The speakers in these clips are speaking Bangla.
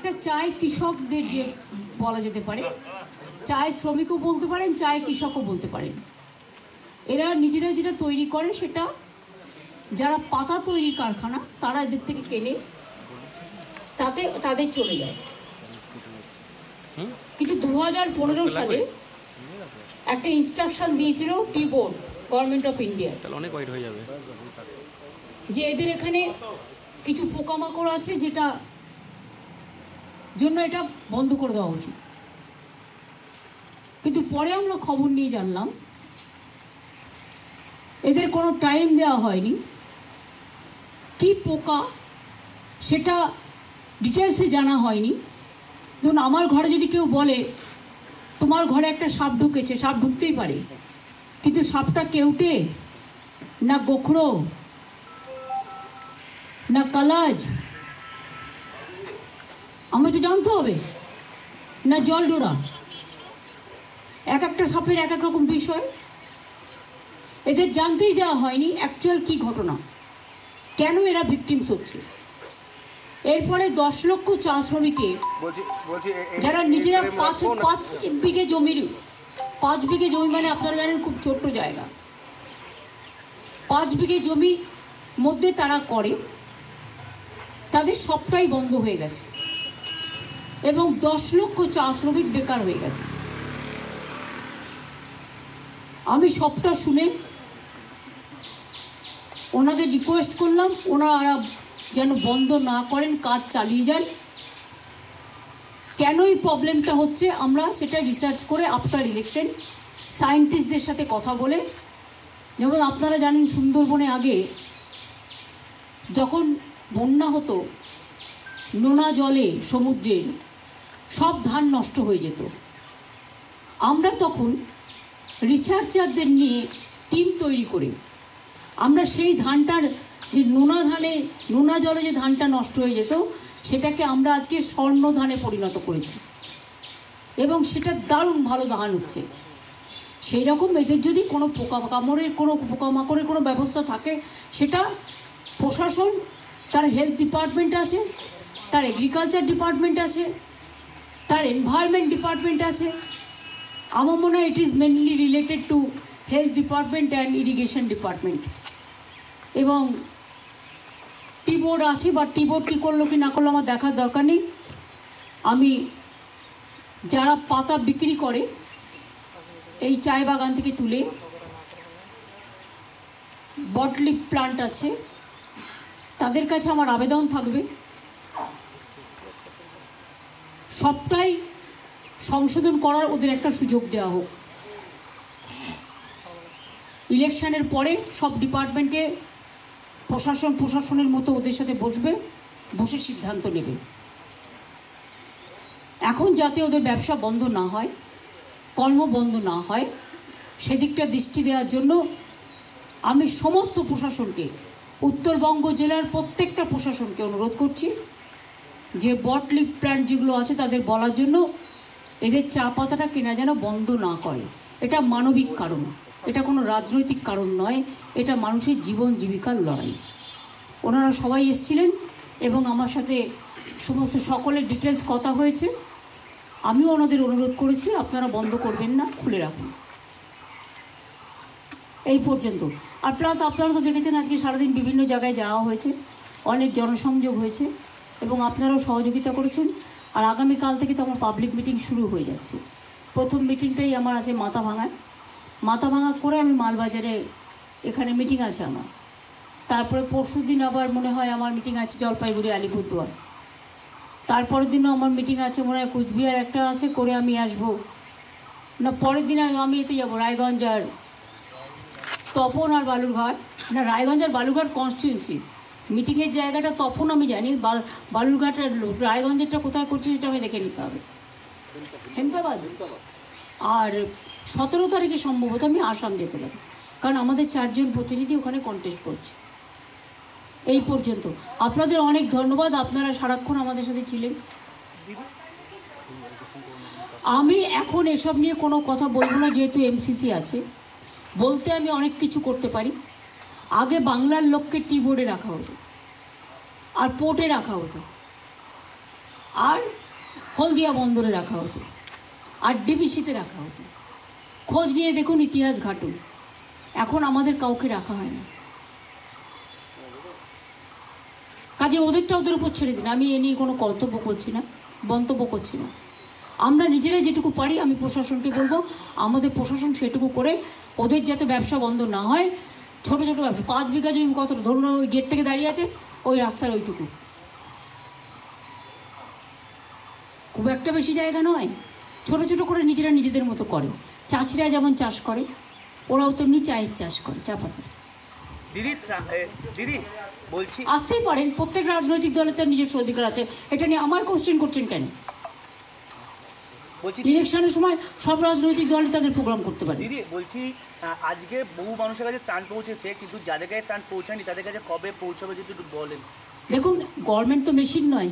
একটা চায় কৃষকদের যে বলা যেতে পারে, চায় শ্রমিকও বলতে পারেন, চায় কৃষকও বলতে পারেন। এরা নিজেরা যেটা তৈরি করে সেটা যারা পাতা তৈরির কারখানা তারা এদের থেকে কেনে, তাতে তাদের চলে যায়। কিন্তু 2015 সালে একটা ইনস্ট্রাকশন দিয়েছিল tea board, government of India, অনেক ওয়েট হয়ে যাবে, যে এদের এখানে কিছু পোকামাকড় আছে যেটা জন্য এটা বন্ধ করে দেওয়া উচিত। কিন্তু পরে আমরা খবর নিয়ে জানলাম এদের কোনো টাইম দেওয়া হয়নি, কি পোকা সেটা ডিটেলসে জানা হয়নি। ধরুন আমার ঘরে যদি কেউ বলে তোমার ঘরে একটা সাপ ঢুকেছে, সাপ ঢুকতেই পারে, কিন্তু সাপটা কেউটে না গোখরো না কালাজ, আমাকে তো জানতে হবে, না জলডোরা। এক একটা সাপের এক এক রকম বিষয়, এদের জানতেই দেওয়া হয়নি অ্যাকচুয়াল কি ঘটনা, কেন এরা ভিকটিমস হচ্ছে। এরপরে 10 লক্ষ চা শ্রমিকে যারা নিজেরা 5 বিঘে জমির, 5 বিঘে জমি মানে আপনারা জানেন খুব ছোট্ট জায়গা, 5 বিঘে জমি মধ্যে তারা করে, তাদের সবটাই বন্ধ হয়ে গেছে এবং 10 লক্ষ চা শ্রমিক বেকার হয়ে গেছে। আমি সবটা শুনে ওনাদের রিকোয়েস্ট করলাম ওনারা যেন বন্ধ না করেন, কাজ চালিয়ে যান। কেন এই প্রবলেমটা হচ্ছে আমরা সেটা রিসার্চ করে আফটার ইলেকশন সায়েন্টিস্টদের সাথে কথা বলে, যেমন আপনারা জানেন সুন্দরবনে আগে যখন বন্যা হতো নোনা জলে সমুদ্রের সব ধান নষ্ট হয়ে যেত, আমরা তখন রিসার্চারদের নিয়ে টিম তৈরি করে আমরা সেই ধানটার যে নোনা জলে যে ধানটা নষ্ট হয়ে যেত সেটাকে আমরা আজকে স্বর্ণ ধানে পরিণত করেছি এবং সেটা দারুণ ভালো ধান হচ্ছে। সেই রকম এদের যদি কোনো পোকামাকড়ের কোনো ব্যবস্থা থাকে, সেটা প্রশাসন, তার হেলথ ডিপার্টমেন্ট আছে, তার এগ্রিকালচার ডিপার্টমেন্ট আছে, তার এনভায়রনমেন্ট ডিপার্টমেন্ট আছে। আমার মনে হয় it is mainly related to health department and irrigation department. এবং টি বোর্ড আছে, বা টি বোর্ড কী করলো কি না করলো আমার দেখার দরকার নেই। আমি যারা পাতা বিক্রি করে এই চায় বাগান থেকে তুলে, বটলিপ প্লান্ট আছে, তাদের কাছে আমার আবেদন থাকবে সবটাই সংশোধন করার ওদের একটা সুযোগ দেওয়া হোক। ইলেকশনের পরে সব ডিপার্টমেন্টকে প্রশাসনের মতো ওদের সাথে বসে সিদ্ধান্ত নেবে। এখন যাতে ওদের ব্যবসা বন্ধ না হয়, কর্ম বন্ধ না হয়, সেদিকটা দৃষ্টি দেওয়ার জন্য আমি সমস্ত প্রশাসনকে, উত্তরবঙ্গ জেলার প্রত্যেকটা প্রশাসনকে অনুরোধ করছি যে বটলিপ প্ল্যান্ট যেগুলো আছে তাদের বলার জন্য এদের চা পাতাটা কেনা যেন বন্ধ না করে। এটা মানবিক কারণ, এটা কোনো রাজনৈতিক কারণ নয়, এটা মানুষের জীবন জীবিকার লড়াই। ওনারা সবাই এসেছিলেন এবং আমার সাথে সমস্ত সকলের ডিটেলস কথা হয়েছে। আমিও ওনাদের অনুরোধ করেছি আপনারা বন্ধ করবেন না, খুলে রাখুন। এই পর্যন্ত। আর প্লাস আপনারা তো দেখেছেন আজকে সারাদিন বিভিন্ন জায়গায় যাওয়া হয়েছে, অনেক জনসংযোগ হয়েছে এবং আপনারাও সহযোগিতা করেছেন। আর আগামীকাল থেকে তো আমার পাবলিক মিটিং শুরু হয়ে যাচ্ছে। প্রথম মিটিংটাই আমার আছে মাথাভাঙা করে আমি মালবাজারে, এখানে মিটিং আছে আমার। তারপরে পরশু দিন আবার মনে হয় আমার মিটিং আছে জলপাইগুড়ি, আলিপুরদুয়ার। তারপরের দিনও আমার মিটিং আছে মনে হয় কুচবিহার একটা আছে, করে আমি আসবো না। পরের দিন আমি এতে যাবো রায়গঞ্জ আর তপন আর বালুরঘাট, না রায়গঞ্জ আর বালুরঘাট কনস্টিটুয়েন্সি মিটিংয়ের জায়গাটা তপন আমি জানি, বালুরঘাটের রায়গঞ্জেরটা কোথায় করছি সেটা আমি দেখে নিতে হবে। হেমতাবাদ। আর 17 তারিখে সম্ভবত আমি আসাম যেতে পারি, কারণ আমাদের 4 জন প্রতিনিধি ওখানে কন্টেস্ট করছে। এই পর্যন্ত। আপনাদের অনেক ধন্যবাদ, আপনারা সারাক্ষণ আমাদের সাথে ছিলেন। আমি এখন এসব নিয়ে কোনো কথা বলবো না, যেহেতু এমসিসি আছে। বলতে আমি অনেক কিছু করতে পারি। আগে বাংলার লোককে টি বোর্ডে রাখা হতো আর পোর্টে রাখা হতো, আর হলদিয়া বন্দরে রাখা হতো, আর ডিবিসিতে রাখা হতো। খোঁজ নিয়ে দেখুন, ইতিহাস ঘাটুন, এখন আমাদের কাউকে রাখা হয় না। কাজে ওদেরটা ওদের উপর ছেড়ে দিন, আমি এ নিয়ে কোনো কর্তব্য করছি না, মন্তব্য করছি না। আমরা নিজেরাই যেটুকু পারি, আমি প্রশাসনকে বলবো আমাদের প্রশাসন সেটুকু করে ওদের যাতে ব্যবসা বন্ধ না হয়। ছোট ছোট ব্যবসা, 5 বিঘা জমি কত, ধরুন ওই গেট থেকে দাঁড়িয়ে আছে, ওই রাস্তার ওইটুকু, খুব একটা বেশি জায়গা নয়। ছোট ছোট করে নিজেরা নিজেদের মতো করে। চাষিরা যেমন চাষ করে, ওরাও তেমনি চায়ের চাষ করে, চা পাতা। দিদি বলছি, আসতেই পারেন, প্রত্যেক রাজনৈতিক দলের তার নিজস্ব অধিকার আছে। এটা নিয়ে আমার কোশ্চেন করছেন কেন? ইলেকশনের সময় সব রাজনৈতিক দলই তাদের প্রোগ্রাম করতে পারে। দিদি বলছি, আজকে বহু মানুষের কাছে ত্রাণ পৌঁছেছে, কিন্তু যাদের কাছে ত্রাণ পৌঁছায়নি তাদের কাছে কবে পৌঁছাবে যদি একটু বলেন। দেখুন, গভর্নমেন্ট তো মেশিন নয়,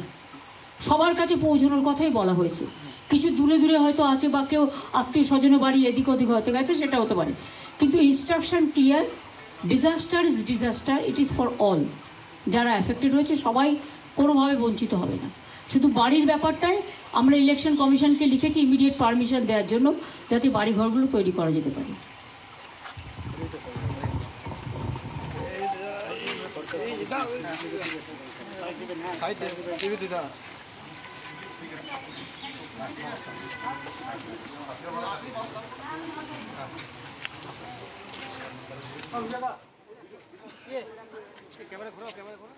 সবার কাছে পৌঁছানোর কথাই বলা হয়েছে। কিছু দূরে দূরে হয়তো আছে, বা কেউ আত্মীয় স্বজনের বাড়ি এদিক ওদিক হয়তো গেছে, সেটা হতে পারে, কিন্তু instruction clear, disaster is disaster, it is for all. যারা অ্যাফেক্টেড হয়েছে সবাই কোনোভাবে বঞ্চিত হবে না। শুধু বাড়ির ব্যাপারটায় আমরা ইলেকশন কমিশনকে লিখেছি ইমিডিয়েট পারমিশন দেওয়ার জন্য, যাতে বাড়িঘরগুলো তৈরি করা যেতে পারে। ক্যামেরা ঘোরাও, ক্যামেরা ঘোরাও।